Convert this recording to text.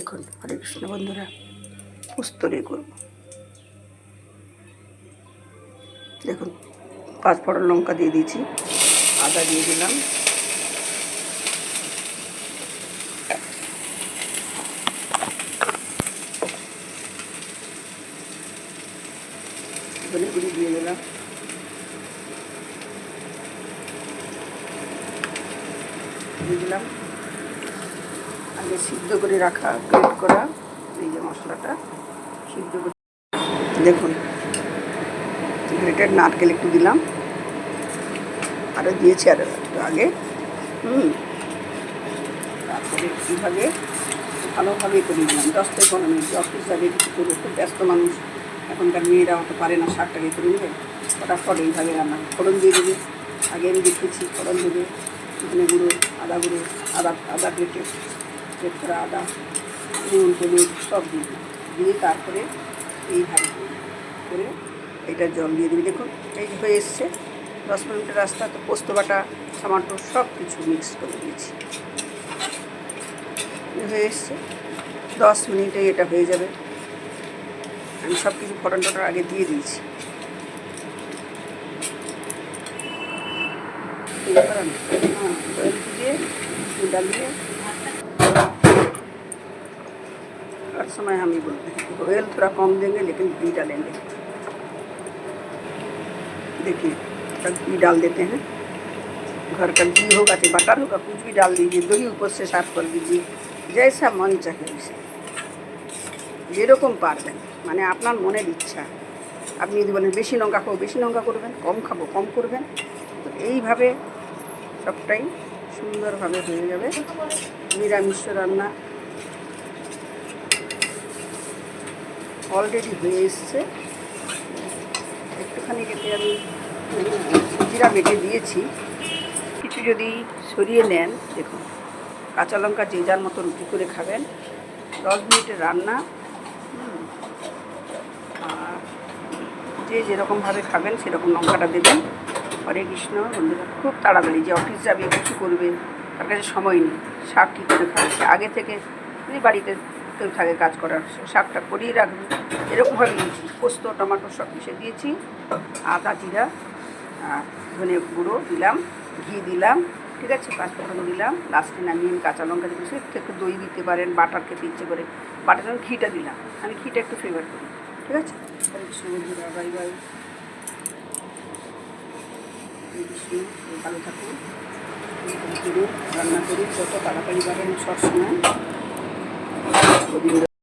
দেখুন হরে কৃষ্ণ বন্ধুরা, পোস্ত দিয়ে করব। দেখুন 5 ফোড়ন লঙ্কা দিয়ে দিয়েছি, আদা দিয়ে দিলাম, ধনে গুঁড়ি দিয়ে দিলাম, আগে সিদ্ধ করে রাখা গ্রেট করা এই যে মশলাটা সিদ্ধ করে। দেখুন গ্রেটেড নারকেল একটু দিলাম, আরও দিয়েছি আরও একটু আগে। তারপরে এইভাবে ভালোভাবে করে নিলাম 10 থেকে 15 মিনিট। অফিস যাবে কিছু করবে, খুব ব্যস্ত মানুষ এখনকার মেয়েরা অত পারে না, শাকটাকে করে নেবে ফটাফট এইভাবে রান্না। ফোড়ন দিয়ে দেবে, আগে আমি দেখেছি ফোড়ন দেবে, ধনে গুঁড়ো, আদা গুঁড়ো, আদা গ্রেট করা আদা, নুন হলুদ সব দিয়ে তারপরে এইভাবে করে এটা জল দিয়ে দিবি। দেখুন এই যে হয়ে এসছে 10 মিনিটের রাস্তা। তো পোস্ত বাটা, টমাটো সব কিছু মিক্স করে দিয়েছি, হয়ে এসছে 10 মিনিটে এটা হয়ে যাবে। আমি সব কিছু ফোড়ন টোটার আগে দিয়ে দিয়েছি। डालिए हर समय हम ही बोलते हैं ऑयल थोड़ा कम देंगे लेकिन घी डालेंगे। देखिए थोड़ा घी डाल देते हैं, घर का घी होगा कि बटर होगा कुछ भी डाल दीजिए, दही ऊपर से साफ कर दीजिए, जैसा मन चाहे वैसे যেরকম পারবেন, মানে আপনার মনের ইচ্ছা। আপনি যদি বলেন বেশি লঙ্কা খাবো বেশি লঙ্কা করবেন, কম খাবো কম করবেন। তো এইভাবে সবটাই সুন্দরভাবে হয়ে যাবে। নিরামিষ রান্না অলরেডি হয়ে এসছে। একটুখানি কেটে আমি জিরা বেটে দিয়েছি, কিছু যদি সরিয়ে নেন। দেখুন কাঁচা লঙ্কা যে যার মতো রুটি করে খাবেন, 10 মিনিটের রান্না। আর যে যেরকমভাবে খাবেন সেরকম লঙ্কাটা দেবেন। হরে কৃষ্ণ বন্ধুরা, খুব তাড়াতাড়ি যে অফিস যাবে কিছু করবে তার কাছে সময় নেই, শাক কী করে খাবে, আগে থেকে যদি বাড়িতে কেউ থাকে কাজ করার শাকটা করিয়ে রাখবে। এরকমভাবে দিয়েছি, পোস্ত টমাটো সব মিশিয়ে দিয়েছি, আদা জিরা আর ধনে গুঁড়ো দিলাম, ঘি দিলাম, ঠিক আছে, 5 ফোড়ন দিলাম, লাস্টে নামিয়ে আমি কাঁচা লঙ্কা দিয়েছি। একটু দই দিতে পারেন, বাটার খেতে ইচ্ছে করে বাটার জন্য ঘিটা দিলাম, আমি ঘিটা একটু ফেভার করি। ঠিক আছে, হরে কৃষ্ণ বন্ধুরা, বাই বাই। ভালো থাকুন, রান্না করি যত তাড়াতাড়ি পারেন সবসময়।